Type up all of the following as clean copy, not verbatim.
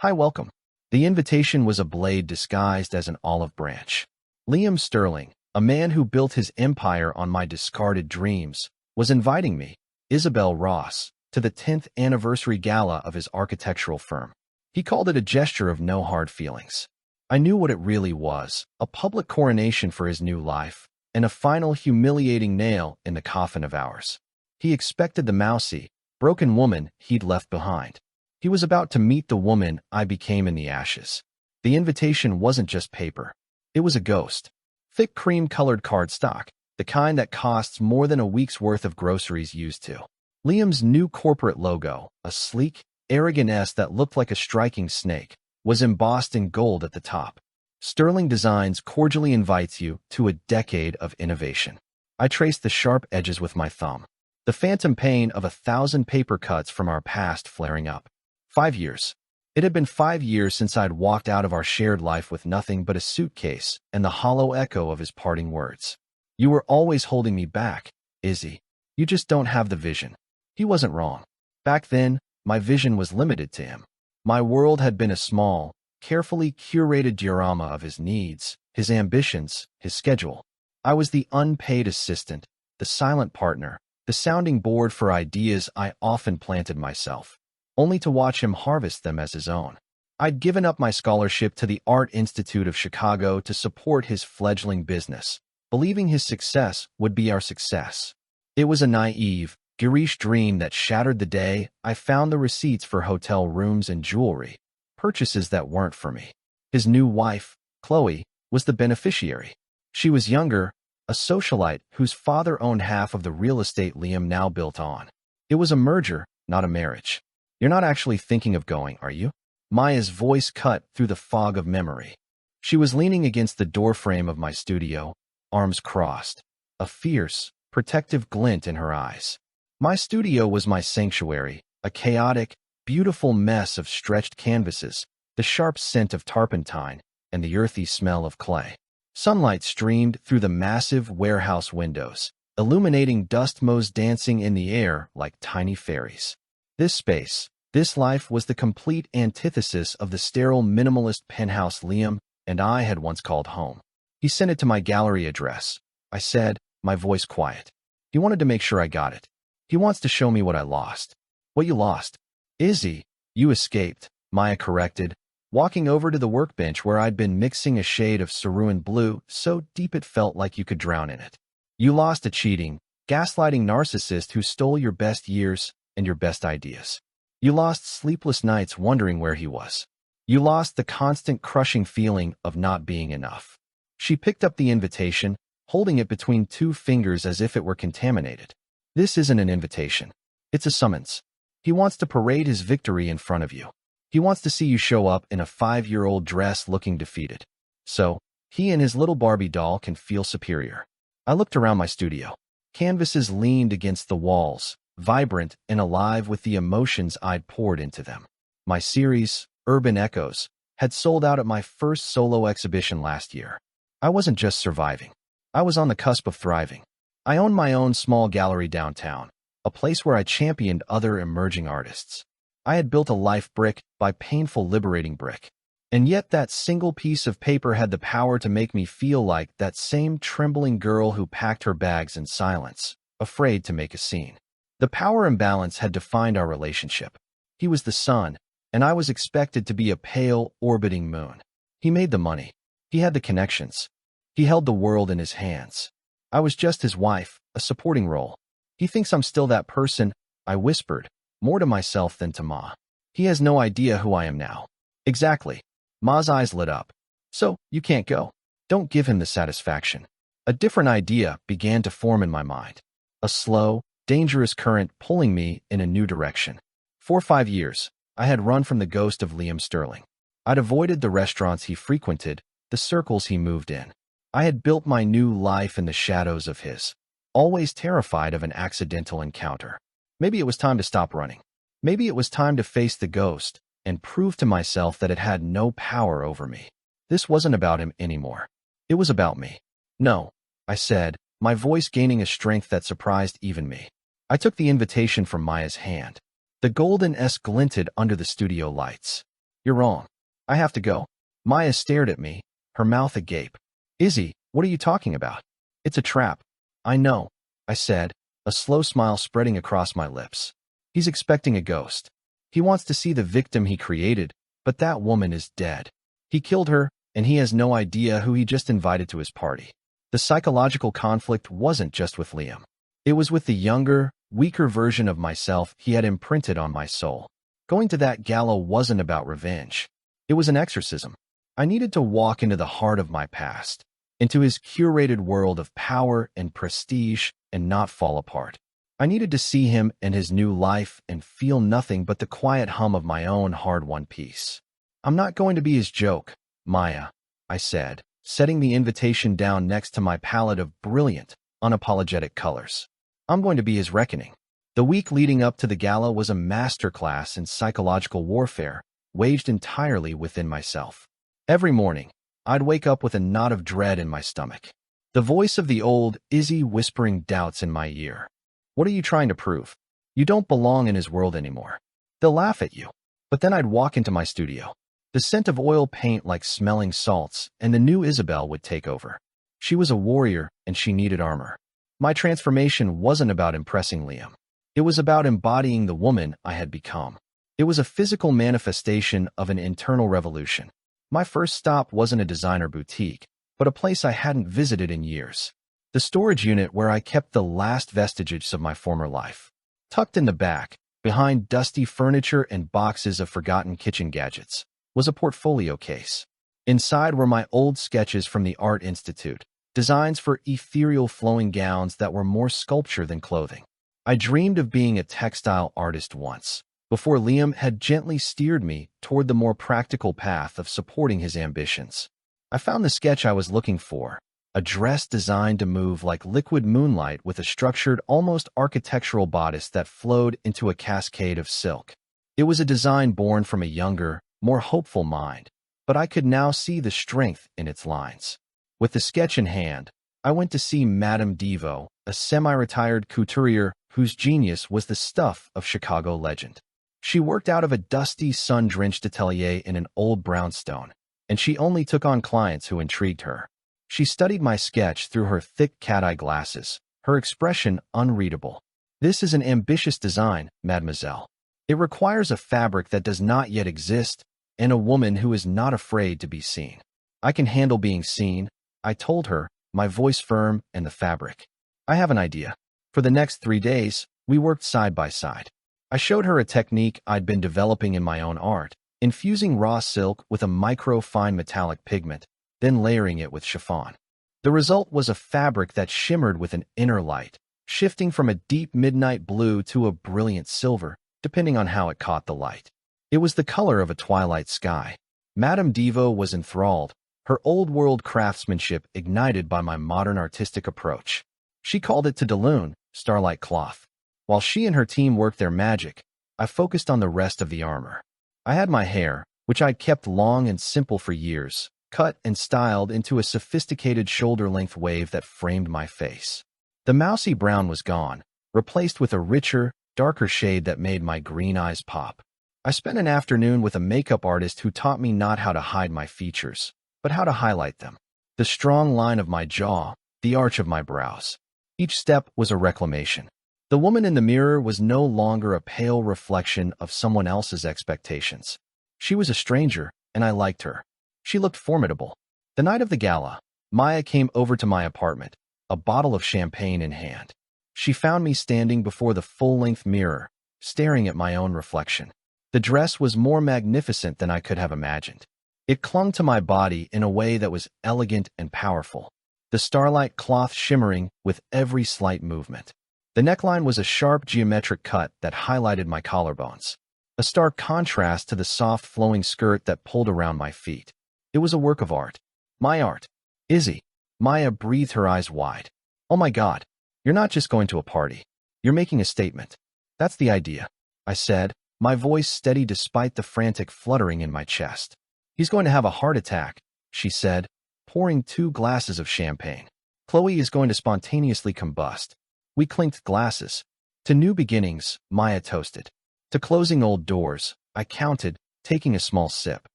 Hi, welcome. The invitation was a blade disguised as an olive branch. Liam Sterling, a man who built his empire on my discarded dreams, was inviting me, Isabel Ross, to the 10th anniversary gala of his architectural firm. He called it a gesture of no hard feelings. I knew what it really was, a public coronation for his new life, and a final humiliating nail in the coffin of ours. He expected the mousy, broken woman he'd left behind. He was about to meet the woman I became in the ashes. The invitation wasn't just paper. It was a ghost. Thick cream-colored cardstock, the kind that costs more than a week's worth of groceries used to. Liam's new corporate logo, a sleek, arrogant S that looked like a striking snake, was embossed in gold at the top. Sterling Designs cordially invites you to a decade of innovation. I traced the sharp edges with my thumb, the phantom pain of 1,000 paper cuts from our past flaring up. 5 years. It had been 5 years since I'd walked out of our shared life with nothing but a suitcase and the hollow echo of his parting words. You were always holding me back, Izzy. You just don't have the vision. He wasn't wrong. Back then, my vision was limited to him. My world had been a small, carefully curated diorama of his needs, his ambitions, his schedule. I was the unpaid assistant, the silent partner, the sounding board for ideas I often planted myself, only to watch him harvest them as his own. I'd given up my scholarship to the Art Institute of Chicago to support his fledgling business, believing his success would be our success. It was a naive, garish dream that shattered the day I found the receipts for hotel rooms and jewelry, purchases that weren't for me. His new wife, Chloe, was the beneficiary. She was younger, a socialite whose father owned half of the real estate Liam now built on. It was a merger, not a marriage. You're not actually thinking of going, are you? Maya's voice cut through the fog of memory. She was leaning against the doorframe of my studio, arms crossed, a fierce, protective glint in her eyes. My studio was my sanctuary, a chaotic, beautiful mess of stretched canvases, the sharp scent of turpentine, and the earthy smell of clay. Sunlight streamed through the massive warehouse windows, illuminating dust motes dancing in the air like tiny fairies. This space, this life was the complete antithesis of the sterile minimalist penthouse Liam and I had once called home. He sent it to my gallery address. I said, my voice quiet. He wanted to make sure I got it. He wants to show me what I lost. What you lost? Izzy, you escaped, Maya corrected, walking over to the workbench where I'd been mixing a shade of cerulean blue so deep it felt like you could drown in it. You lost a cheating, gaslighting narcissist who stole your best years and your best ideas. You lost sleepless nights wondering where he was. You lost the constant crushing feeling of not being enough. She picked up the invitation, holding it between two fingers as if it were contaminated. This isn't an invitation. It's a summons. He wants to parade his victory in front of you. He wants to see you show up in a 5-year-old dress looking defeated. So, he and his little Barbie doll can feel superior. I looked around my studio. Canvases leaned against the walls, vibrant and alive with the emotions I'd poured into them. My series, Urban Echoes, had sold out at my first solo exhibition last year. I wasn't just surviving. I was on the cusp of thriving. I owned my own small gallery downtown, a place where I championed other emerging artists. I had built a life brick by painful liberating brick. And yet that single piece of paper had the power to make me feel like that same trembling girl who packed her bags in silence, afraid to make a scene. The power imbalance had defined our relationship. He was the sun, and I was expected to be a pale, orbiting moon. He made the money. He had the connections. He held the world in his hands. I was just his wife, a supporting role. He thinks I'm still that person, I whispered, more to myself than to Ma. He has no idea who I am now. Exactly. Ma's eyes lit up. So, you can't go. Don't give him the satisfaction. A different idea began to form in my mind. A slow, dangerous current pulling me in a new direction. For 5 years, I had run from the ghost of Liam Sterling. I'd avoided the restaurants he frequented, the circles he moved in. I had built my new life in the shadows of his, always terrified of an accidental encounter. Maybe it was time to stop running. Maybe it was time to face the ghost and prove to myself that it had no power over me. This wasn't about him anymore. It was about me. No, I said, my voice gaining a strength that surprised even me. I took the invitation from Maya's hand. The golden S glinted under the studio lights. You're wrong. I have to go. Maya stared at me, her mouth agape. Izzy, what are you talking about? It's a trap. I know, I said, a slow smile spreading across my lips. He's expecting a ghost. He wants to see the victim he created, but that woman is dead. He killed her, and he has no idea who he just invited to his party. The psychological conflict wasn't just with Liam. It was with the younger, weaker version of myself he had imprinted on my soul. Going to that gala wasn't about revenge. It was an exorcism. I needed to walk into the heart of my past, into his curated world of power and prestige, and not fall apart. I needed to see him and his new life and feel nothing but the quiet hum of my own hard-won peace. I'm not going to be his joke, Maya, I said, setting the invitation down next to my palette of brilliant, unapologetic colors. I'm going to be his reckoning. The week leading up to the gala was a masterclass in psychological warfare, waged entirely within myself. Every morning, I'd wake up with a knot of dread in my stomach. The voice of the old Izzy whispering doubts in my ear. What are you trying to prove? You don't belong in his world anymore. They'll laugh at you. But then I'd walk into my studio. The scent of oil paint like smelling salts, and the new Isabel would take over. She was a warrior, and she needed armor. My transformation wasn't about impressing Liam. It was about embodying the woman I had become. It was a physical manifestation of an internal revolution. My first stop wasn't a designer boutique, but a place I hadn't visited in years. The storage unit where I kept the last vestiges of my former life. Tucked in the back, behind dusty furniture and boxes of forgotten kitchen gadgets, was a portfolio case. Inside were my old sketches from the Art Institute, designs for ethereal flowing gowns that were more sculpture than clothing. I dreamed of being a textile artist once, before Liam had gently steered me toward the more practical path of supporting his ambitions. I found the sketch I was looking for, a dress designed to move like liquid moonlight with a structured, almost architectural bodice that flowed into a cascade of silk. It was a design born from a younger, more hopeful mind, but I could now see the strength in its lines. With the sketch in hand, I went to see Madame Devo, a semi-retired couturier whose genius was the stuff of Chicago legend. She worked out of a dusty, sun-drenched atelier in an old brownstone, and she only took on clients who intrigued her. She studied my sketch through her thick cat-eye glasses, her expression unreadable. This is an ambitious design, mademoiselle. It requires a fabric that does not yet exist, and a woman who is not afraid to be seen. I can handle being seen, I told her, my voice firm and the fabric. I have an idea. For the next 3 days, we worked side by side. I showed her a technique I'd been developing in my own art, infusing raw silk with a micro-fine metallic pigment, then layering it with chiffon. The result was a fabric that shimmered with an inner light, shifting from a deep midnight blue to a brilliant silver, depending on how it caught the light. It was the color of a twilight sky. Madame Devo was enthralled, her old-world craftsmanship ignited by my modern artistic approach. She called it Tudaloon, starlight cloth. While she and her team worked their magic, I focused on the rest of the armor. I had my hair, which I'd kept long and simple for years, cut and styled into a sophisticated shoulder-length wave that framed my face. The mousy brown was gone, replaced with a richer, darker shade that made my green eyes pop. I spent an afternoon with a makeup artist who taught me not how to hide my features, but how to highlight them. The strong line of my jaw, the arch of my brows. Each step was a reclamation. The woman in the mirror was no longer a pale reflection of someone else's expectations. She was a stranger, and I liked her. She looked formidable. The night of the gala, Maya came over to my apartment, a bottle of champagne in hand. She found me standing before the full-length mirror, staring at my own reflection. The dress was more magnificent than I could have imagined. It clung to my body in a way that was elegant and powerful, the starlight cloth shimmering with every slight movement. The neckline was a sharp geometric cut that highlighted my collarbones, a stark contrast to the soft flowing skirt that pulled around my feet. It was a work of art. My art. Izzy. Maya breathed her eyes wide. Oh my God, you're not just going to a party. You're making a statement. That's the idea, I said, my voice steady despite the frantic fluttering in my chest. He's going to have a heart attack, she said, pouring 2 glasses of champagne. Chloe is going to spontaneously combust. We clinked glasses. To new beginnings, Maya toasted. To closing old doors, I counted, taking a small sip.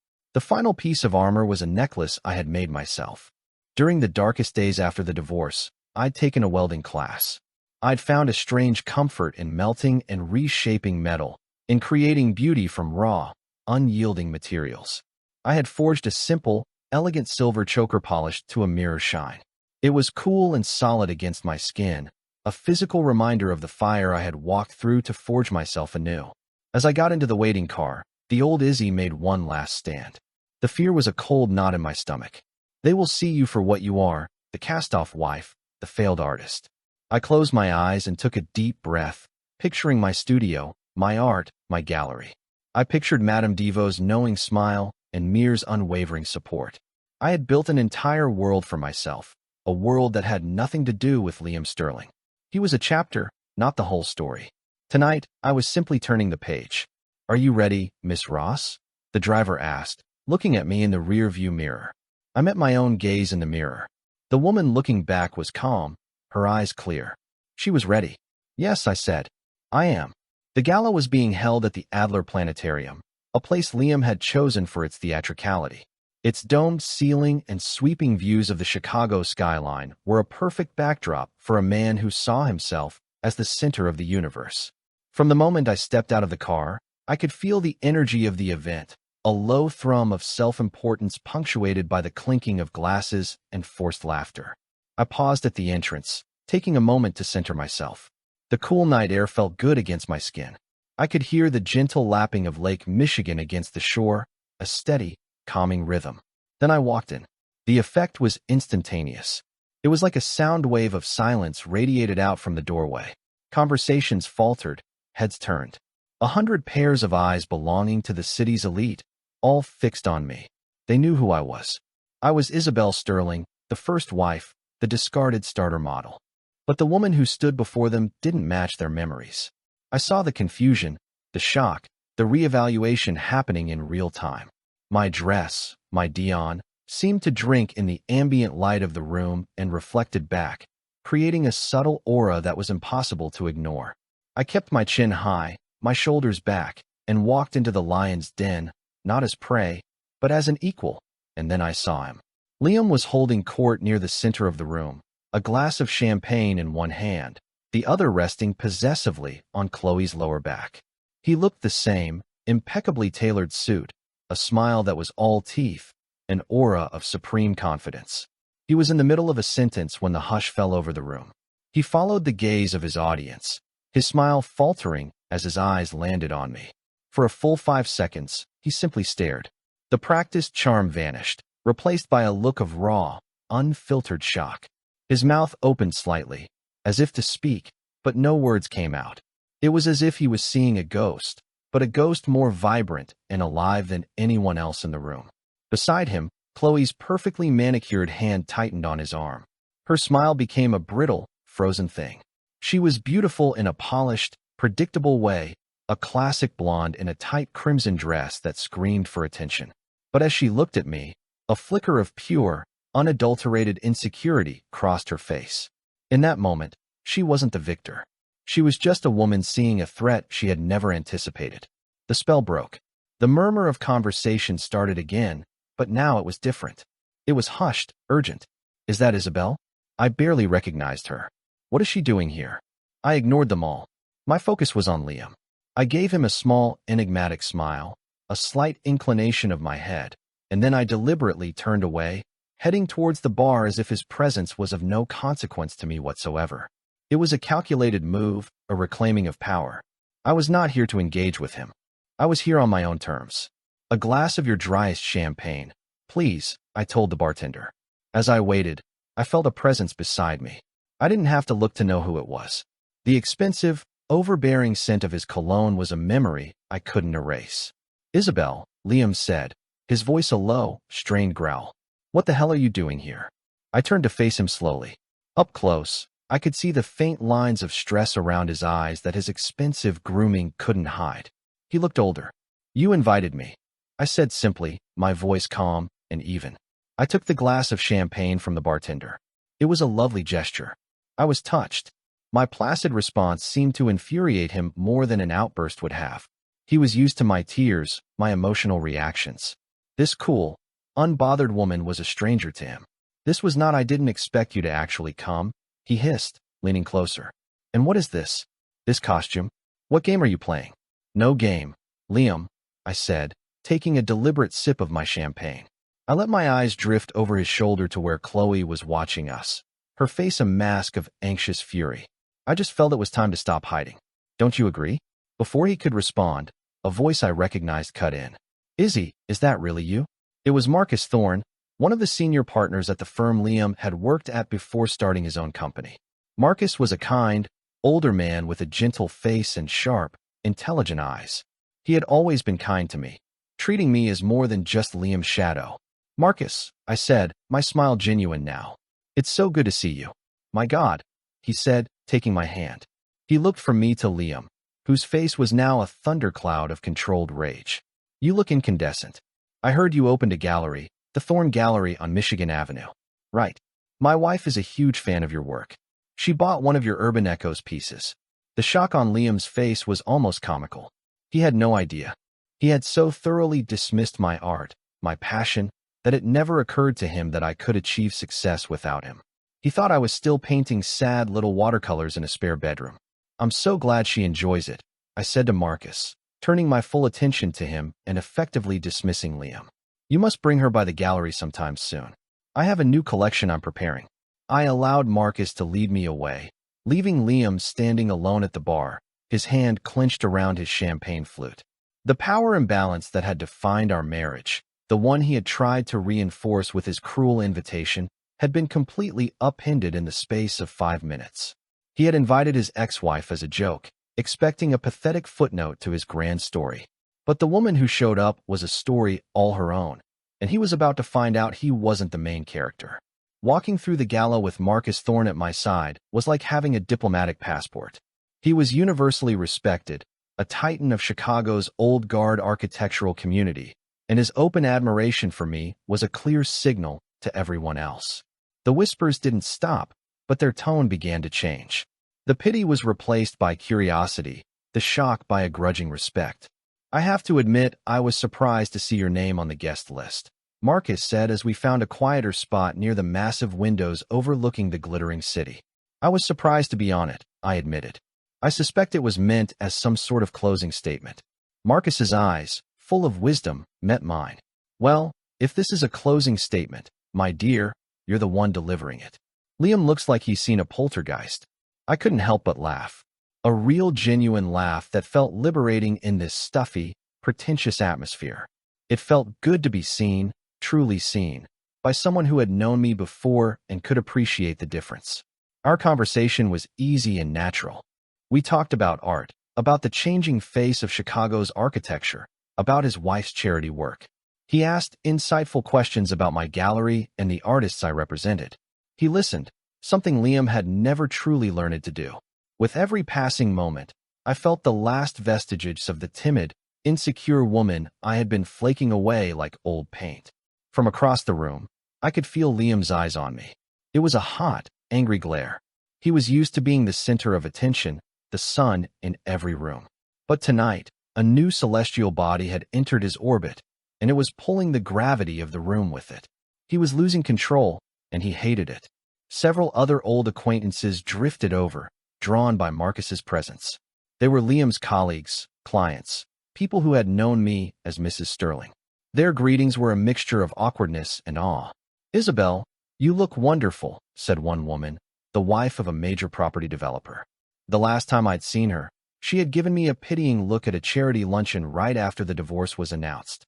The final piece of armor was a necklace I had made myself. During the darkest days after the divorce, I'd taken a welding class. I'd found a strange comfort in melting and reshaping metal, in creating beauty from raw, unyielding materials. I had forged a simple, elegant silver choker polished to a mirror shine. It was cool and solid against my skin, a physical reminder of the fire I had walked through to forge myself anew. As I got into the waiting car, the old Izzy made one last stand. The fear was a cold knot in my stomach. They will see you for what you are, the cast-off wife, the failed artist. I closed my eyes and took a deep breath, picturing my studio, my art, my gallery. I pictured Madame Devoe's knowing smile and Mir's unwavering support. I had built an entire world for myself, a world that had nothing to do with Liam Sterling. He was a chapter, not the whole story. Tonight, I was simply turning the page. "Are you ready, Miss Ross?" the driver asked, looking at me in the rear-view mirror. I met my own gaze in the mirror. The woman looking back was calm, her eyes clear. She was ready. "Yes," I said. "I am." The gala was being held at the Adler Planetarium, a place Liam had chosen for its theatricality. Its domed ceiling and sweeping views of the Chicago skyline were a perfect backdrop for a man who saw himself as the center of the universe. From the moment I stepped out of the car, I could feel the energy of the event, a low thrum of self-importance punctuated by the clinking of glasses and forced laughter. I paused at the entrance, taking a moment to center myself. The cool night air felt good against my skin. I could hear the gentle lapping of Lake Michigan against the shore, a steady, calming rhythm. Then I walked in. The effect was instantaneous. It was like a sound wave of silence radiated out from the doorway. Conversations faltered, heads turned. 100 pairs of eyes belonging to the city's elite, all fixed on me. They knew who I was. I was Isabel Sterling, the first wife, the discarded starter model. But the woman who stood before them didn't match their memories. I saw the confusion, the shock, the reevaluation happening in real time. My dress, my Dion, seemed to drink in the ambient light of the room and reflected back, creating a subtle aura that was impossible to ignore. I kept my chin high, my shoulders back, and walked into the lion's den, not as prey, but as an equal, and then I saw him. Liam was holding court near the center of the room, a glass of champagne in one hand, the other resting possessively on Chloe's lower back. He looked the same, impeccably tailored suit, a smile that was all teeth, an aura of supreme confidence. He was in the middle of a sentence when the hush fell over the room. He followed the gaze of his audience, his smile faltering as his eyes landed on me. For a full 5 seconds, he simply stared. The practiced charm vanished, replaced by a look of raw, unfiltered shock. His mouth opened slightly, as if to speak, but no words came out. It was as if he was seeing a ghost, but a ghost more vibrant and alive than anyone else in the room. Beside him, Chloe's perfectly manicured hand tightened on his arm. Her smile became a brittle, frozen thing. She was beautiful in a polished, predictable way, a classic blonde in a tight crimson dress that screamed for attention. But as she looked at me, a flicker of pure, unadulterated insecurity crossed her face. In that moment, she wasn't the victor. She was just a woman seeing a threat she had never anticipated. The spell broke. The murmur of conversation started again, but now it was different. It was hushed, urgent. "Is that Isabel?" I barely recognized her. "What is she doing here?" I ignored them all. My focus was on Liam. I gave him a small, enigmatic smile, a slight inclination of my head, and then I deliberately turned away, heading towards the bar as if his presence was of no consequence to me whatsoever. It was a calculated move, a reclaiming of power. I was not here to engage with him. I was here on my own terms. "A glass of your driest champagne, please," I told the bartender. As I waited, I felt a presence beside me. I didn't have to look to know who it was. The expensive, overbearing scent of his cologne was a memory I couldn't erase. "Isabel," Liam said, his voice a low, strained growl. "What the hell are you doing here?" I turned to face him slowly. Up close, I could see the faint lines of stress around his eyes that his expensive grooming couldn't hide. He looked older. "You invited me," I said simply, my voice calm and even. I took the glass of champagne from the bartender. It was a lovely gesture. I was touched. My placid response seemed to infuriate him more than an outburst would have. He was used to my tears, my emotional reactions. This cool, unbothered woman was a stranger to him. This was not I didn't expect you to actually come, he hissed, leaning closer. And what is this? This costume? What game are you playing? No game, Liam, I said, taking a deliberate sip of my champagne. I let my eyes drift over his shoulder to where Chloe was watching us, her face a mask of anxious fury. I just felt it was time to stop hiding. Don't you agree? Before he could respond, a voice I recognized cut in. Izzy, is that really you? It was Marcus Thorne, one of the senior partners at the firm Liam had worked at before starting his own company. Marcus was a kind, older man with a gentle face and sharp, intelligent eyes. He had always been kind to me, treating me as more than just Liam's shadow. Marcus, I said, my smile genuine now. It's so good to see you. My God, he said, taking my hand. He looked from me to Liam, whose face was now a thundercloud of controlled rage. You look incandescent. I heard you opened a gallery, the Thorne Gallery on Michigan Avenue. Right. My wife is a huge fan of your work. She bought one of your Urban Echoes pieces. The shock on Liam's face was almost comical. He had no idea. He had so thoroughly dismissed my art, my passion, that it never occurred to him that I could achieve success without him. He thought I was still painting sad little watercolors in a spare bedroom. I'm so glad she enjoys it, I said to Marcus, turning my full attention to him and effectively dismissing Liam. You must bring her by the gallery sometime soon. I have a new collection I'm preparing. I allowed Marcus to lead me away, leaving Liam standing alone at the bar, his hand clenched around his champagne flute. The power imbalance that had defined our marriage, the one he had tried to reinforce with his cruel invitation, had been completely upended in the space of 5 minutes. He had invited his ex-wife as a joke, expecting a pathetic footnote to his grand story. But the woman who showed up was a story all her own, and he was about to find out he wasn't the main character. Walking through the gala with Marcus Thorne at my side was like having a diplomatic passport. He was universally respected, a titan of Chicago's old guard architectural community, and his open admiration for me was a clear signal to everyone else. The whispers didn't stop, but their tone began to change. The pity was replaced by curiosity, the shock by a grudging respect. I have to admit, I was surprised to see your name on the guest list, Marcus said as we found a quieter spot near the massive windows overlooking the glittering city. I was surprised to be on it, I admitted. I suspect it was meant as some sort of closing statement. Marcus's eyes, full of wisdom, met mine. Well, if this is a closing statement, my dear, you're the one delivering it. Liam looks like he's seen a poltergeist. I couldn't help but laugh. A real genuine laugh that felt liberating in this stuffy, pretentious atmosphere. It felt good to be seen, truly seen, by someone who had known me before and could appreciate the difference. Our conversation was easy and natural. We talked about art, about the changing face of Chicago's architecture, about his wife's charity work. He asked insightful questions about my gallery and the artists I represented. He listened, something Liam had never truly learned to do. With every passing moment, I felt the last vestiges of the timid, insecure woman I had been flaking away like old paint. From across the room, I could feel Liam's eyes on me. It was a hot, angry glare. He was used to being the center of attention, the sun in every room. But tonight, a new celestial body had entered his orbit, and it was pulling the gravity of the room with it. He was losing control, and he hated it. Several other old acquaintances drifted over, drawn by Marcus's presence. They were Liam's colleagues, clients, people who had known me as Mrs. Sterling. Their greetings were a mixture of awkwardness and awe. Isabel, you look wonderful, said one woman, the wife of a major property developer. The last time I'd seen her, she had given me a pitying look at a charity luncheon right after the divorce was announced.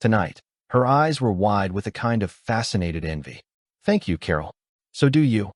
Tonight, her eyes were wide with a kind of fascinated envy. Thank you, Carol. So do you.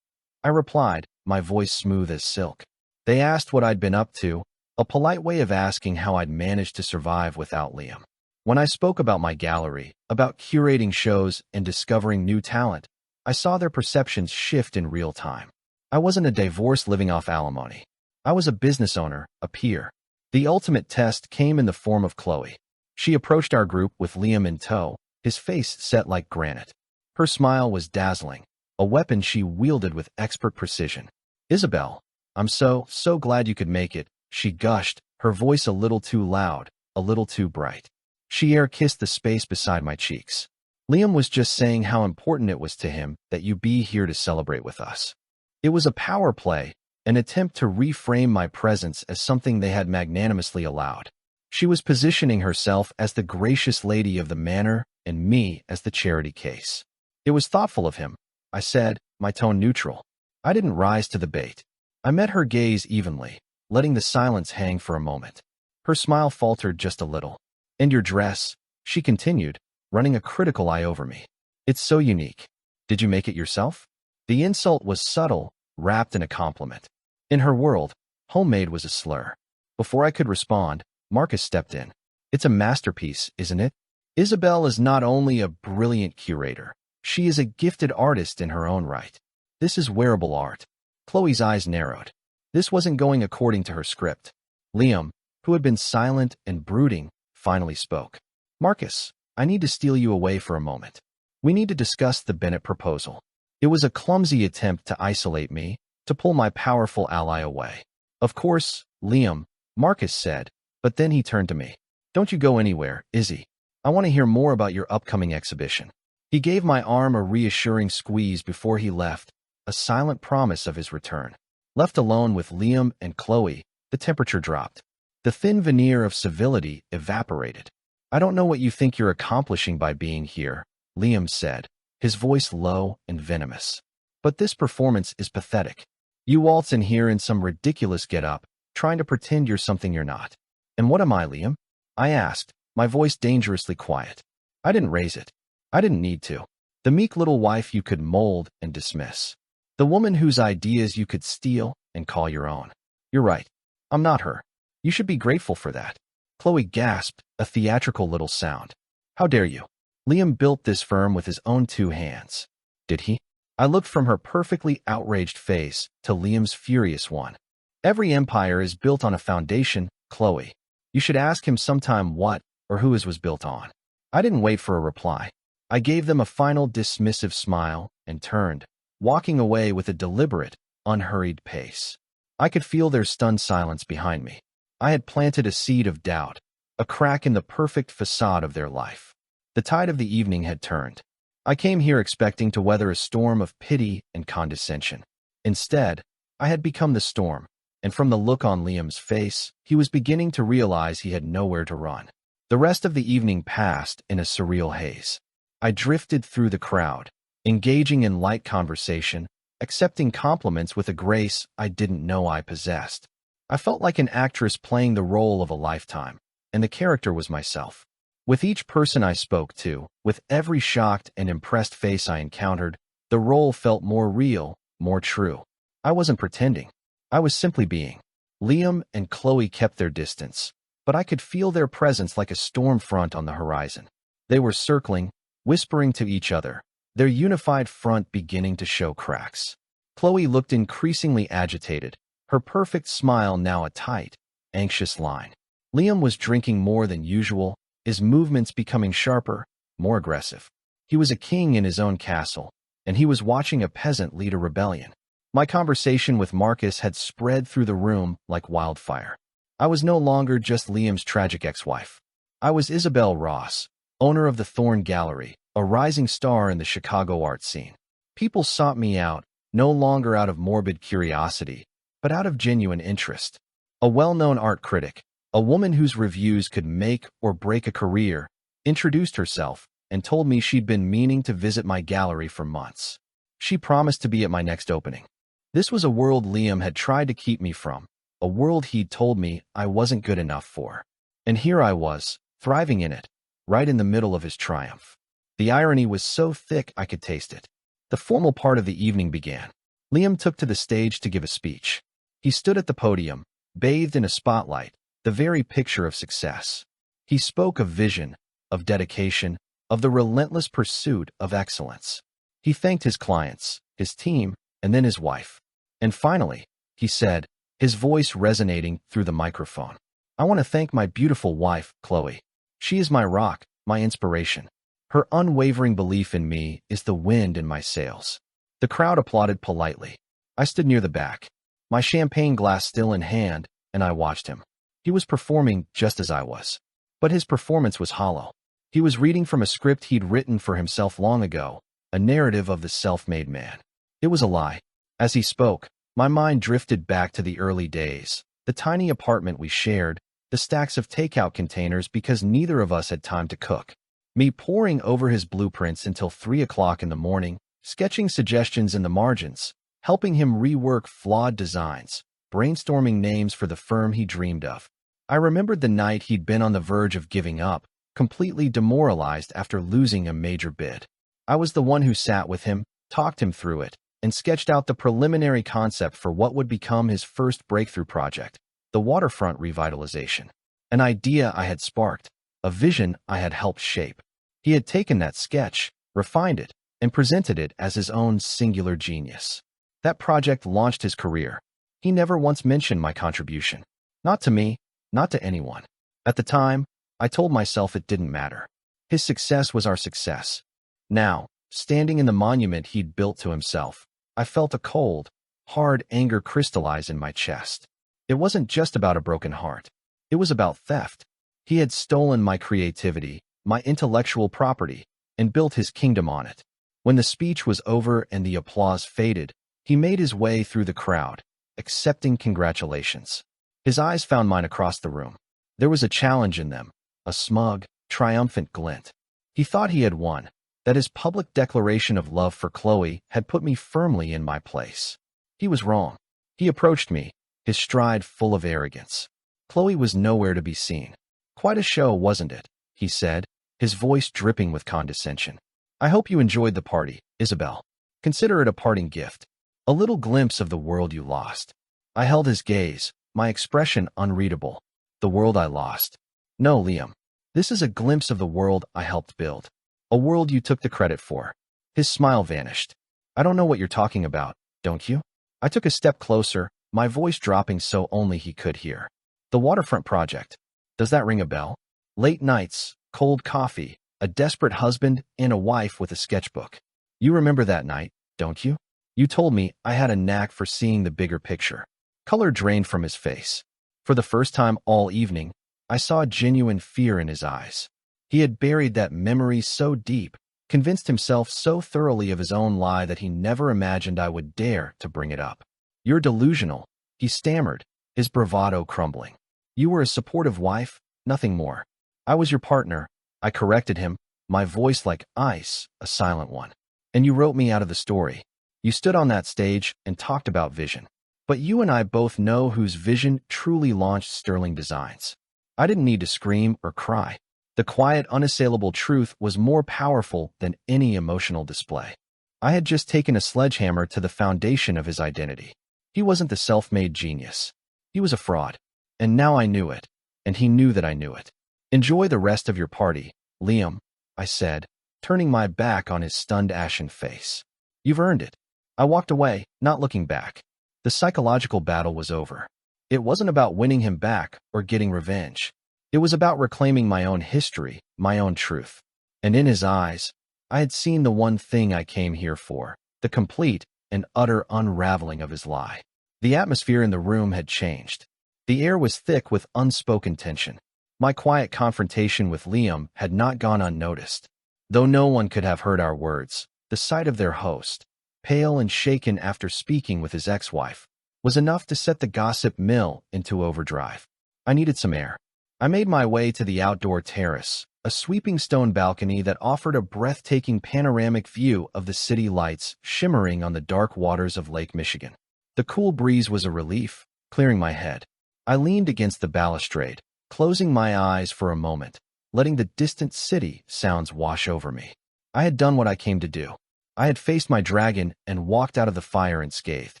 I replied, my voice smooth as silk. They asked what I'd been up to, a polite way of asking how I'd managed to survive without Liam. When I spoke about my gallery, about curating shows and discovering new talent, I saw their perceptions shift in real time. I wasn't a divorce living off alimony. I was a business owner, a peer. The ultimate test came in the form of Chloe. She approached our group with Liam in tow, his face set like granite. Her smile was dazzling, a weapon she wielded with expert precision. Isabel, I'm so glad you could make it, she gushed, her voice a little too loud, a a little too bright. She air-kissed the space beside my cheeks. Liam was just saying how important it was to him that you be here to celebrate with us. It was a power play, an attempt to reframe my presence as something they had magnanimously allowed. She was positioning herself as the gracious lady of the manor and me as the charity case. It was thoughtful of him, I said, my tone neutral. I didn't rise to the bait. I met her gaze evenly, letting the silence hang for a moment. Her smile faltered just a little. And your dress, she continued, running a critical eye over me. It's so unique. Did you make it yourself? The insult was subtle, wrapped in a compliment. In her world, homemade was a slur. Before I could respond, Marcus stepped in. It's a masterpiece, isn't it? Isabel is not only a brilliant curator, she is a gifted artist in her own right. This is wearable art. Chloe's eyes narrowed. This wasn't going according to her script. Liam, who had been silent and brooding, finally spoke. Marcus, I need to steal you away for a moment. We need to discuss the Bennett proposal. It was a clumsy attempt to isolate me, to pull my powerful ally away. Of course, Liam, Marcus said, but then he turned to me. Don't you go anywhere, Izzy. I want to hear more about your upcoming exhibition. He gave my arm a reassuring squeeze before he left, a silent promise of his return. Left alone with Liam and Chloe, the temperature dropped. The thin veneer of civility evaporated. I don't know what you think you're accomplishing by being here, Liam said, his voice low and venomous. But this performance is pathetic. You waltz in here in some ridiculous get-up, trying to pretend you're something you're not. And what am I, Liam? I asked, my voice dangerously quiet. I didn't raise it. I didn't need to. The meek little wife you could mold and dismiss. The woman whose ideas you could steal and call your own. You're right. I'm not her. You should be grateful for that. Chloe gasped, a theatrical little sound. How dare you? Liam built this firm with his own 2 hands. Did he? I looked from her perfectly outraged face to Liam's furious one. Every empire is built on a foundation, Chloe. You should ask him sometime what or who his was built on. I didn't wait for a reply. I gave them a final dismissive smile and turned, walking away with a deliberate, unhurried pace. I could feel their stunned silence behind me. I had planted a seed of doubt, a crack in the perfect facade of their life. The tide of the evening had turned. I came here expecting to weather a storm of pity and condescension. Instead, I had become the storm, and from the look on Liam's face, he was beginning to realize he had nowhere to run. The rest of the evening passed in a surreal haze. I drifted through the crowd, engaging in light conversation, accepting compliments with a grace I didn't know I possessed. I felt like an actress playing the role of a lifetime, and the character was myself. With each person I spoke to, with every shocked and impressed face I encountered, the role felt more real, more true. I wasn't pretending. I was simply being. Liam and Chloe kept their distance, but I could feel their presence like a storm front on the horizon. They were circling, whispering to each other, their unified front beginning to show cracks. Chloe looked increasingly agitated, her perfect smile now a tight, anxious line. Liam was drinking more than usual, his movements becoming sharper, more aggressive. He was a king in his own castle, and he was watching a peasant lead a rebellion. My conversation with Marcus had spread through the room like wildfire. I was no longer just Liam's tragic ex-wife. I was Isabel Ross, owner of the Thorn Gallery, a rising star in the Chicago art scene. People sought me out, no longer out of morbid curiosity, but out of genuine interest. A well-known art critic, a woman whose reviews could make or break a career, introduced herself and told me she'd been meaning to visit my gallery for months. She promised to be at my next opening. This was a world Liam had tried to keep me from, a world he'd told me I wasn't good enough for. And here I was, thriving in it, right in the middle of his triumph. The irony was so thick I could taste it. The formal part of the evening began. Liam took to the stage to give a speech. He stood at the podium, bathed in a spotlight, the very picture of success. He spoke of vision, of dedication, of the relentless pursuit of excellence. He thanked his clients, his team, and then his wife. And finally, he said, his voice resonating through the microphone, I want to thank my beautiful wife, Chloe. She is my rock, my inspiration. Her unwavering belief in me is the wind in my sails. The crowd applauded politely. I stood near the back, my champagne glass still in hand, and I watched him. He was performing just as I was. But his performance was hollow. He was reading from a script he'd written for himself long ago, a narrative of the self-made man. It was a lie. As he spoke, my mind drifted back to the early days, the tiny apartment we shared, the stacks of takeout containers because neither of us had time to cook. Me poring over his blueprints until 3 o'clock in the morning, sketching suggestions in the margins, helping him rework flawed designs, brainstorming names for the firm he dreamed of. I remembered the night he'd been on the verge of giving up, completely demoralized after losing a major bid. I was the one who sat with him, talked him through it, and sketched out the preliminary concept for what would become his first breakthrough project, the waterfront revitalization. An idea I had sparked, a vision I had helped shape. He had taken that sketch, refined it, and presented it as his own singular genius. That project launched his career. He never once mentioned my contribution. Not to me, not to anyone. At the time, I told myself it didn't matter. His success was our success. Now, standing in the monument he'd built to himself, I felt a cold, hard anger crystallize in my chest. It wasn't just about a broken heart. It was about theft. He had stolen my creativity, my intellectual property, and built his kingdom on it. When the speech was over and the applause faded, he made his way through the crowd, accepting congratulations. His eyes found mine across the room. There was a challenge in them, a smug, triumphant glint. He thought he had won, that his public declaration of love for Chloe had put me firmly in my place. He was wrong. He approached me, his stride full of arrogance. Chloe was nowhere to be seen. Quite a show, wasn't it? He said, his voice dripping with condescension. I hope you enjoyed the party, Isabel. Consider it a parting gift. A little glimpse of the world you lost. I held his gaze, my expression unreadable. The world I lost. No, Liam. This is a glimpse of the world I helped build. A world you took the credit for. His smile vanished. I don't know what you're talking about, don't you? I took a step closer, my voice dropping so only he could hear. The waterfront project. Does that ring a bell? Late nights, cold coffee, a desperate husband, and a wife with a sketchbook. You remember that night, don't you? You told me I had a knack for seeing the bigger picture. Color drained from his face. For the first time all evening, I saw genuine fear in his eyes. He had buried that memory so deep, convinced himself so thoroughly of his own lie that he never imagined I would dare to bring it up. You're delusional, he stammered, his bravado crumbling. You were a supportive wife, nothing more. I was your partner, I corrected him, my voice like ice, a silent one. And you wrote me out of the story. You stood on that stage and talked about vision. But you and I both know whose vision truly launched Sterling Designs. I didn't need to scream or cry. The quiet, unassailable truth was more powerful than any emotional display. I had just taken a sledgehammer to the foundation of his identity. He wasn't the self-made genius. He was a fraud. And now I knew it, and he knew that I knew it. Enjoy the rest of your party, Liam, I said, turning my back on his stunned ashen face. You've earned it. I walked away, not looking back. The psychological battle was over. It wasn't about winning him back or getting revenge. It was about reclaiming my own history, my own truth. And in his eyes, I had seen the one thing I came here for, the complete and utter unraveling of his lie. The atmosphere in the room had changed. The air was thick with unspoken tension. My quiet confrontation with Liam had not gone unnoticed. Though no one could have heard our words, the sight of their host, pale and shaken after speaking with his ex-wife, was enough to set the gossip mill into overdrive. I needed some air. I made my way to the outdoor terrace, a sweeping stone balcony that offered a breathtaking panoramic view of the city lights shimmering on the dark waters of Lake Michigan. The cool breeze was a relief, clearing my head. I leaned against the balustrade, closing my eyes for a moment, letting the distant city sounds wash over me. I had done what I came to do. I had faced my dragon and walked out of the fire unscathed.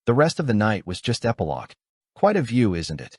The rest of the night was just epilogue. Quite a view, isn't it?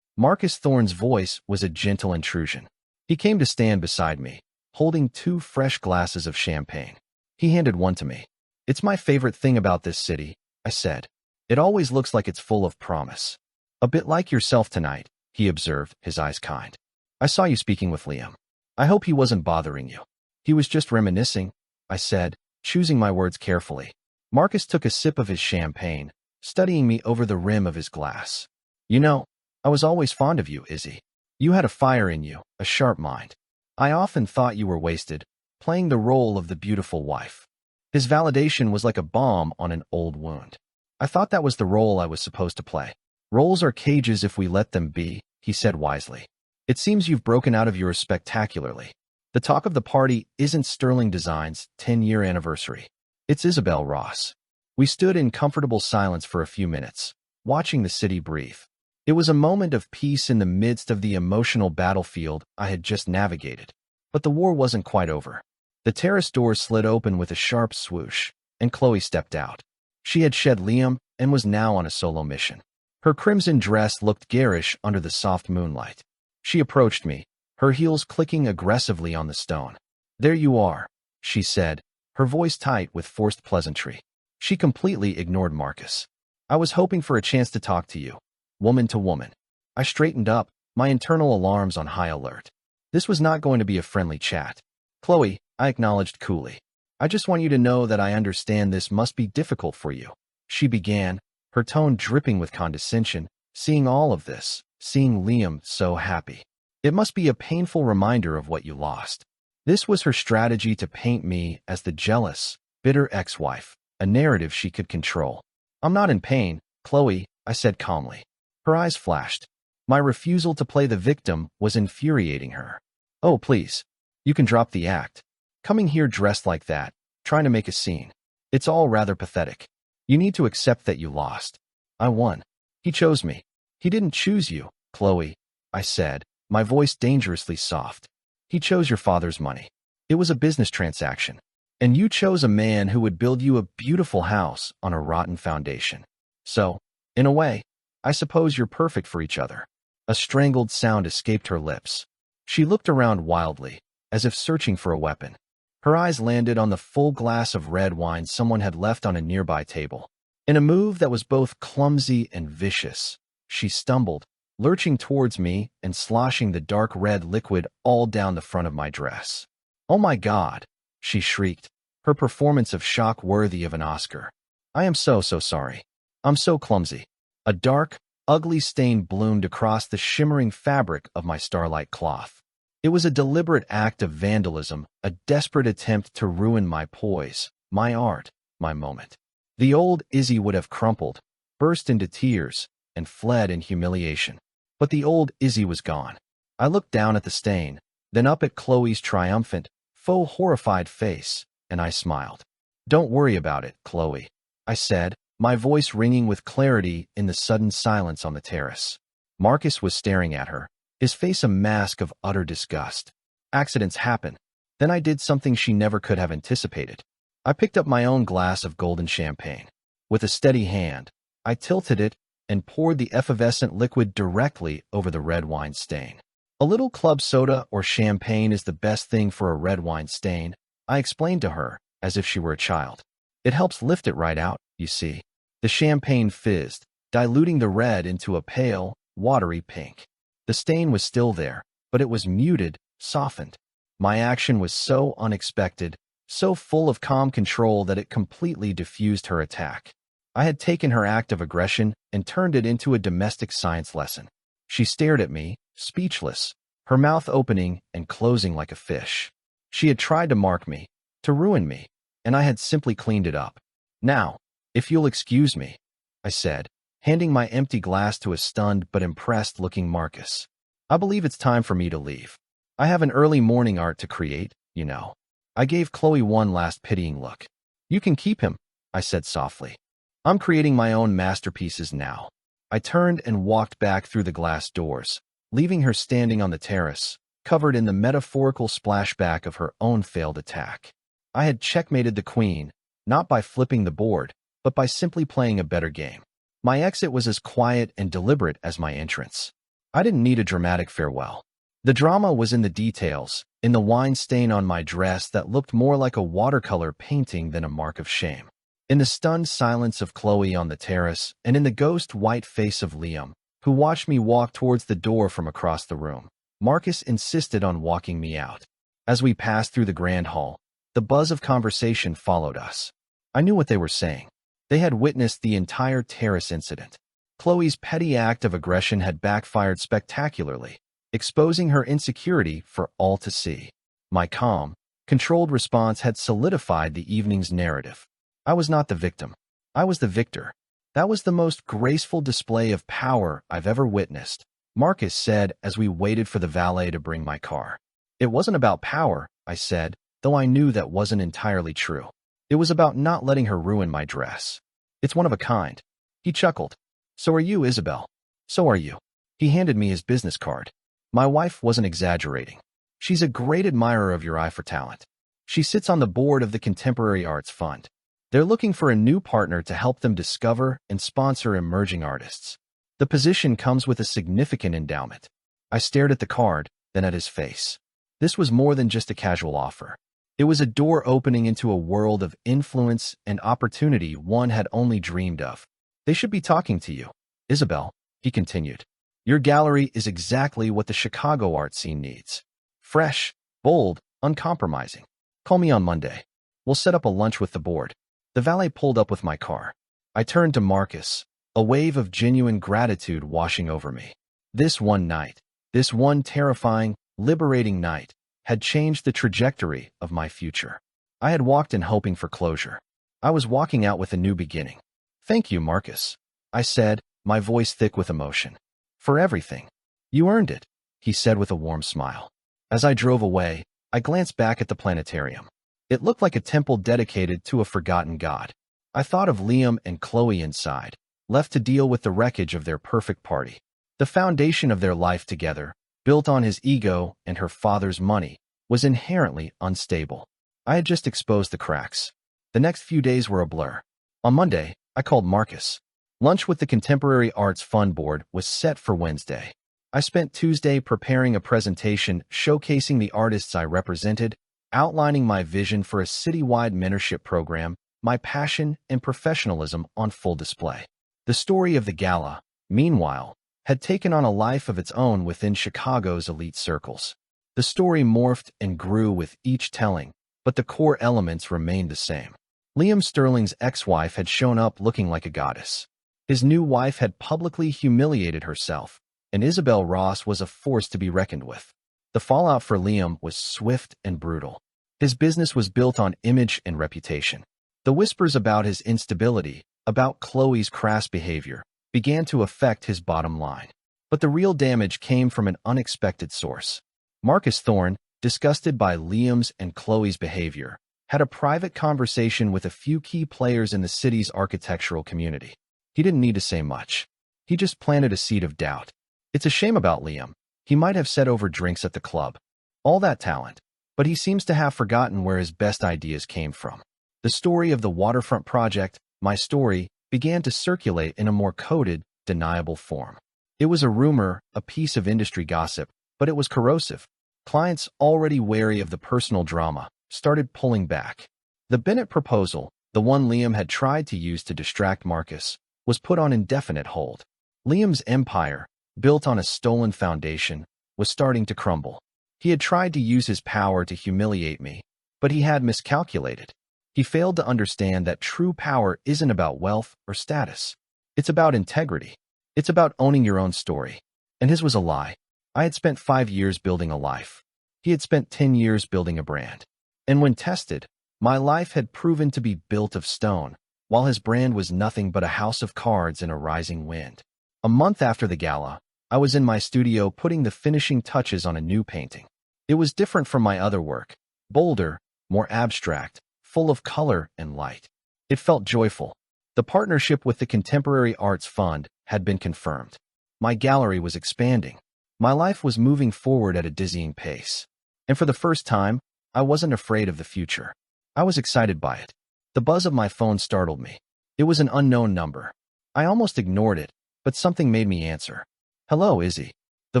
Marcus Thorne's voice was a gentle intrusion. He came to stand beside me, holding 2 fresh glasses of champagne. He handed one to me. It's my favorite thing about this city, I said. It always looks like it's full of promise. A bit like yourself tonight, he observed, his eyes kind. I saw you speaking with Liam. I hope he wasn't bothering you. He was just reminiscing, I said, choosing my words carefully. Marcus took a sip of his champagne, studying me over the rim of his glass. You know, I was always fond of you, Izzy. You had a fire in you, a sharp mind. I often thought you were wasted, playing the role of the beautiful wife. His validation was like a balm on an old wound. I thought that was the role I was supposed to play. Roles are cages if we let them be, he said wisely. It seems you've broken out of yours spectacularly. The talk of the party isn't Sterling Designs' 10-year anniversary. It's Isabel Ross. We stood in comfortable silence for a few minutes, watching the city breathe. It was a moment of peace in the midst of the emotional battlefield I had just navigated. But the war wasn't quite over. The terrace door slid open with a sharp swoosh, and Chloe stepped out. She had shed Liam and was now on a solo mission. Her crimson dress looked garish under the soft moonlight. She approached me, her heels clicking aggressively on the stone. "There you are," she said, her voice tight with forced pleasantry. She completely ignored Marcus. "I was hoping for a chance to talk to you, woman to woman." I straightened up, my internal alarms on high alert. This was not going to be a friendly chat. "Chloe," I acknowledged coolly. "I just want you to know that I understand this must be difficult for you," she began, her tone dripping with condescension, seeing all of this, seeing Liam so happy. "It must be a painful reminder of what you lost." This was her strategy to paint me as the jealous, bitter ex-wife, a narrative she could control. "I'm not in pain, Chloe," I said calmly. Her eyes flashed. My refusal to play the victim was infuriating her. "Oh, please. You can drop the act. Coming here dressed like that, trying to make a scene. It's all rather pathetic. You need to accept that you lost. I won. He chose me. He didn't choose you, Chloe," I said, my voice dangerously soft. "He chose your father's money. It was a business transaction. And you chose a man who would build you a beautiful house on a rotten foundation. So, in a way, I suppose you're perfect for each other." A strangled sound escaped her lips. She looked around wildly, as if searching for a weapon. Her eyes landed on the full glass of red wine someone had left on a nearby table. In a move that was both clumsy and vicious, she stumbled, lurching towards me and sloshing the dark red liquid all down the front of my dress. "Oh my God," she shrieked, her performance of shock worthy of an Oscar. "I am so sorry. I'm so clumsy." A dark, ugly stain bloomed across the shimmering fabric of my starlight cloth. It was a deliberate act of vandalism, a desperate attempt to ruin my poise, my art, my moment. The old Izzy would have crumpled, burst into tears, and fled in humiliation. But the old Izzy was gone. I looked down at the stain, then up at Chloe's triumphant, faux horrified face, and I smiled. "Don't worry about it, Chloe," I said, my voice ringing with clarity in the sudden silence on the terrace. Marcus was staring at her, his face a mask of utter disgust. "Accidents happen." Then I did something she never could have anticipated. I picked up my own glass of golden champagne. With a steady hand, I tilted it and poured the effervescent liquid directly over the red wine stain. "A little club soda or champagne is the best thing for a red wine stain," I explained to her, as if she were a child. "It helps lift it right out, you see." The champagne fizzed, diluting the red into a pale, watery pink. The stain was still there, but it was muted, softened. My action was so unexpected, so full of calm control that it completely diffused her attack. I had taken her act of aggression and turned it into a domestic science lesson. She stared at me, speechless, her mouth opening and closing like a fish. She had tried to mark me, to ruin me, and I had simply cleaned it up. "Now, if you'll excuse me," I said, handing my empty glass to a stunned but impressed-looking Marcus. "I believe it's time for me to leave. I have an early morning art to create, you know." I gave Chloe one last pitying look. "You can keep him," I said softly. "I'm creating my own masterpieces now." I turned and walked back through the glass doors, leaving her standing on the terrace, covered in the metaphorical splashback of her own failed attack. I had checkmated the queen, not by flipping the board, but by simply playing a better game. My exit was as quiet and deliberate as my entrance. I didn't need a dramatic farewell. The drama was in the details, in the wine stain on my dress that looked more like a watercolor painting than a mark of shame. In the stunned silence of Chloe on the terrace, and in the ghost-white face of Liam, who watched me walk towards the door from across the room, Marcus insisted on walking me out. As we passed through the grand hall, the buzz of conversation followed us. I knew what they were saying. They had witnessed the entire terrace incident. Chloe's petty act of aggression had backfired spectacularly, exposing her insecurity for all to see. My calm, controlled response had solidified the evening's narrative. I was not the victim. I was the victor. That was the most graceful display of power I've ever witnessed, Marcus said as we waited for the valet to bring my car. It wasn't about power, I said, though I knew that wasn't entirely true. It was about not letting her ruin my dress. It's one of a kind. He chuckled. So are you, Isabel. So are you. He handed me his business card. My wife wasn't exaggerating. She's a great admirer of your eye for talent. She sits on the board of the Contemporary Arts Fund. They're looking for a new partner to help them discover and sponsor emerging artists. The position comes with a significant endowment. I stared at the card, then at his face. This was more than just a casual offer. It was a door opening into a world of influence and opportunity one had only dreamed of. They should be talking to you, Isabel, he continued. Your gallery is exactly what the Chicago art scene needs. Fresh, bold, uncompromising. Call me on Monday. We'll set up a lunch with the board. The valet pulled up with my car. I turned to Marcus, a wave of genuine gratitude washing over me. This one night, this one terrifying, liberating night, had changed the trajectory of my future. I had walked in hoping for closure. I was walking out with a new beginning. Thank you, Marcus, I said, my voice thick with emotion. For everything. You earned it, he said with a warm smile. As I drove away, I glanced back at the planetarium. It looked like a temple dedicated to a forgotten god. I thought of Liam and Chloe inside, left to deal with the wreckage of their perfect party. The foundation of their life together, built on his ego and her father's money, was inherently unstable. I had just exposed the cracks. The next few days were a blur. On Monday, I called Marcus. Lunch with the Contemporary Arts Fund Board was set for Wednesday. I spent Tuesday preparing a presentation showcasing the artists I represented, outlining my vision for a citywide mentorship program, my passion and professionalism on full display. The story of the gala, meanwhile, had taken on a life of its own within Chicago's elite circles. The story morphed and grew with each telling, but the core elements remained the same. Liam Sterling's ex-wife had shown up looking like a goddess. His new wife had publicly humiliated herself, and Isabel Ross was a force to be reckoned with. The fallout for Liam was swift and brutal. His business was built on image and reputation. The whispers about his instability, about Chloe's crass behavior, began to affect his bottom line. But the real damage came from an unexpected source. Marcus Thorne, disgusted by Liam's and Chloe's behavior, had a private conversation with a few key players in the city's architectural community. He didn't need to say much. He just planted a seed of doubt. It's a shame about Liam. He might have said over drinks at the club. All that talent, but he seems to have forgotten where his best ideas came from. The story of the waterfront project, my story, began to circulate in a more coded, deniable form. It was a rumor, a piece of industry gossip, but it was corrosive. Clients, already wary of the personal drama, started pulling back. The Bennett proposal, the one Liam had tried to use to distract Marcus, was put on indefinite hold. Liam's empire, built on a stolen foundation, was starting to crumble. He had tried to use his power to humiliate me, but he had miscalculated. He failed to understand that true power isn't about wealth or status. It's about integrity. It's about owning your own story. And his was a lie. I had spent 5 years building a life. He had spent 10 years building a brand. And when tested, my life had proven to be built of stone, while his brand was nothing but a house of cards in a rising wind. A month after the gala, I was in my studio putting the finishing touches on a new painting. It was different from my other work, bolder, more abstract, full of color and light. It felt joyful. The partnership with the Contemporary Arts Fund had been confirmed. My gallery was expanding. My life was moving forward at a dizzying pace. And for the first time, I wasn't afraid of the future. I was excited by it. The buzz of my phone startled me. It was an unknown number. I almost ignored it, but something made me answer. Hello, Izzy. The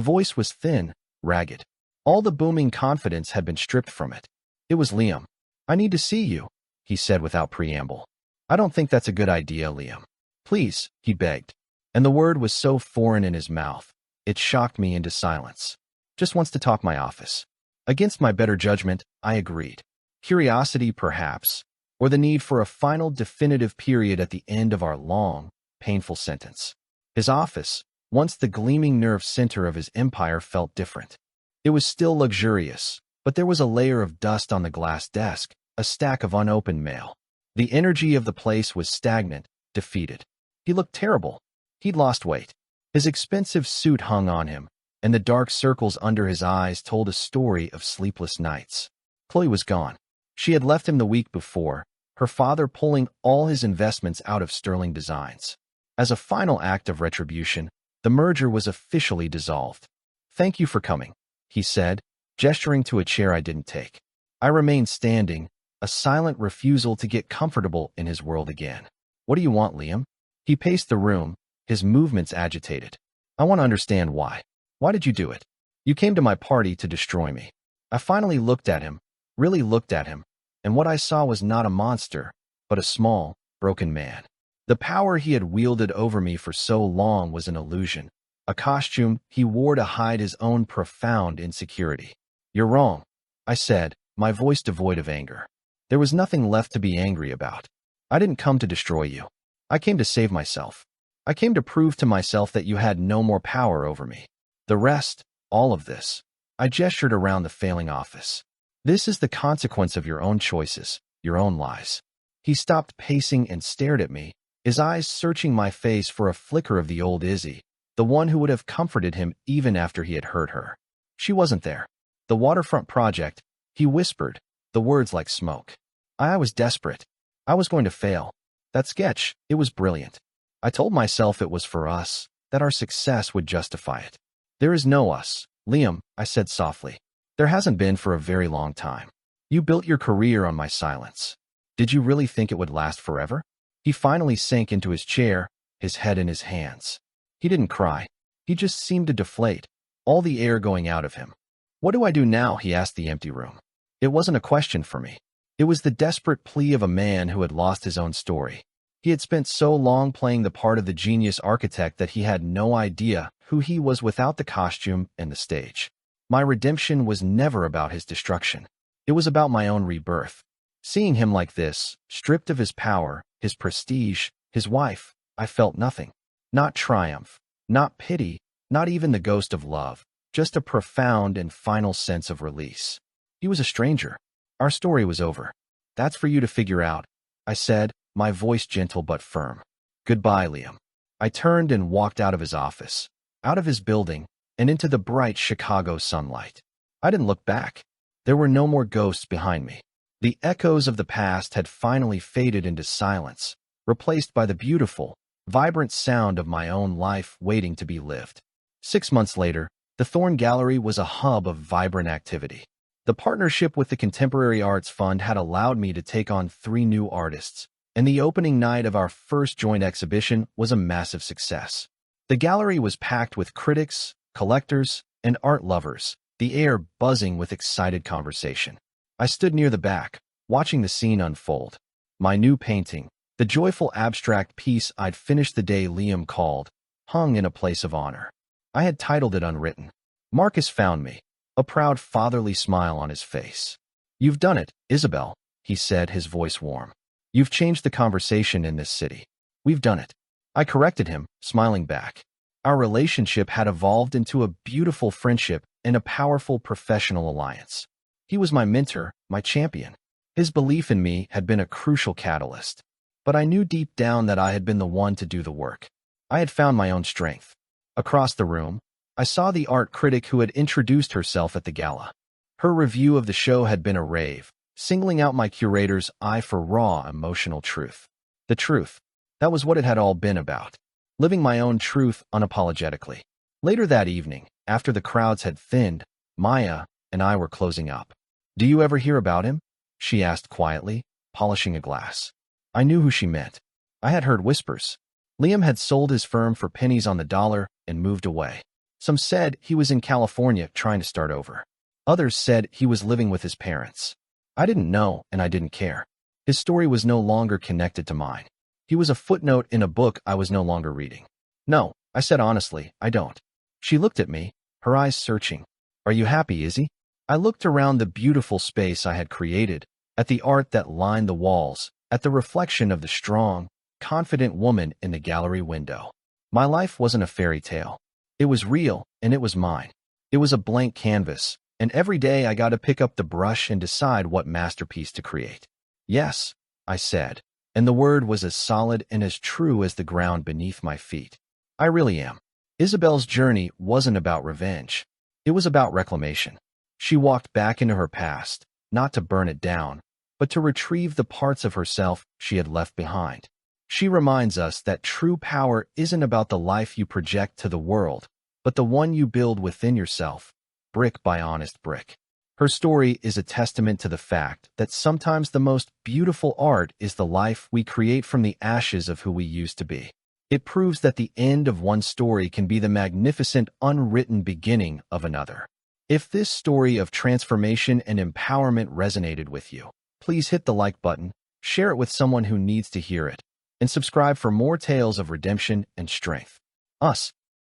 voice was thin, ragged. All the booming confidence had been stripped from it. It was Liam. I need to see you, he said without preamble. I don't think that's a good idea, Liam. Please, he begged. And the word was so foreign in his mouth, it shocked me into silence. Just wants to talk my office. Against my better judgment, I agreed. Curiosity, perhaps, or the need for a final definitive period at the end of our long, painful sentence. His office, Once the gleaming nerve center of his empire felt different. It was still luxurious, but there was a layer of dust on the glass desk, a stack of unopened mail. The energy of the place was stagnant, defeated. He looked terrible. He'd lost weight. His expensive suit hung on him, and the dark circles under his eyes told a story of sleepless nights. Chloe was gone. She had left him the week before, her father pulling all his investments out of Sterling Designs. As a final act of retribution, the merger was officially dissolved. "Thank you for coming," he said, gesturing to a chair I didn't take. I remained standing, a silent refusal to get comfortable in his world again. "What do you want, Liam?" He paced the room, his movements agitated. "I want to understand why. Why did you do it? You came to my party to destroy me." I finally looked at him, really looked at him, and what I saw was not a monster, but a small, broken man. The power he had wielded over me for so long was an illusion, a costume he wore to hide his own profound insecurity. "You're wrong," I said, my voice devoid of anger. There was nothing left to be angry about. "I didn't come to destroy you. I came to save myself. I came to prove to myself that you had no more power over me. The rest, all of this." I gestured around the failing office. "This is the consequence of your own choices, your own lies." He stopped pacing and stared at me, his eyes searching my face for a flicker of the old Izzy, the one who would have comforted him even after he had hurt her. She wasn't there. "The waterfront project," he whispered, the words like smoke. I was desperate. I was going to fail. That sketch, it was brilliant. I told myself it was for us, that our success would justify it. "There is no us, Liam," I said softly. "There hasn't been for a very long time. You built your career on my silence. Did you really think it would last forever?" He finally sank into his chair, his head in his hands. He didn't cry. He just seemed to deflate, all the air going out of him. "What do I do now?" he asked the empty room. It wasn't a question for me. It was the desperate plea of a man who had lost his own story. He had spent so long playing the part of the genius architect that he had no idea who he was without the costume and the stage. My redemption was never about his destruction. It was about my own rebirth. Seeing him like this, stripped of his power, his prestige, his wife, I felt nothing. Not triumph, not pity, not even the ghost of love, just a profound and final sense of release. He was a stranger. Our story was over. "That's for you to figure out," I said, my voice gentle but firm. "Goodbye, Liam." I turned and walked out of his office, out of his building, and into the bright Chicago sunlight. I didn't look back. There were no more ghosts behind me. The echoes of the past had finally faded into silence, replaced by the beautiful, vibrant sound of my own life waiting to be lived. 6 months later, the Thorn Gallery was a hub of vibrant activity. The partnership with the Contemporary Arts Fund had allowed me to take on 3 new artists, and the opening night of our first joint exhibition was a massive success. The gallery was packed with critics, collectors, and art lovers, the air buzzing with excited conversation. I stood near the back, watching the scene unfold. My new painting, the joyful abstract piece I'd finished the day Liam called, hung in a place of honor. I had titled it Unwritten. Marcus found me, a proud fatherly smile on his face. "You've done it, Isabel," he said, his voice warm. "You've changed the conversation in this city. We've done it." I corrected him, smiling back. Our relationship had evolved into a beautiful friendship and a powerful professional alliance. He was my mentor, my champion. His belief in me had been a crucial catalyst. But I knew deep down that I had been the one to do the work. I had found my own strength. Across the room, I saw the art critic who had introduced herself at the gala. Her review of the show had been a rave, singling out my curator's eye for raw, emotional truth. The truth. That was what it had all been about. Living my own truth unapologetically. Later that evening, after the crowds had thinned, Maya and I were closing up. "Do you ever hear about him?" she asked quietly, polishing a glass. I knew who she meant. I had heard whispers. Liam had sold his firm for pennies on the dollar and moved away. Some said he was in California trying to start over. Others said he was living with his parents. I didn't know, and I didn't care. His story was no longer connected to mine. He was a footnote in a book I was no longer reading. "No," I said honestly, "I don't." She looked at me, her eyes searching. "Are you happy, Izzy?" I looked around the beautiful space I had created, at the art that lined the walls, at the reflection of the strong, confident woman in the gallery window. My life wasn't a fairy tale. It was real, and it was mine. It was a blank canvas, and every day I got to pick up the brush and decide what masterpiece to create. Yes, I said, and the word was as solid and as true as the ground beneath my feet. I really am. Isabel's journey wasn't about revenge. It was about reclamation. She walked back into her past, not to burn it down, but to retrieve the parts of herself she had left behind. She reminds us that true power isn't about the life you project to the world, but the one you build within yourself, brick by honest brick. Her story is a testament to the fact that sometimes the most beautiful art is the life we create from the ashes of who we used to be. It proves that the end of one story can be the magnificent unwritten beginning of another. If this story of transformation and empowerment resonated with you, please hit the like button, share it with someone who needs to hear it, and subscribe for more tales of redemption and strength. Us.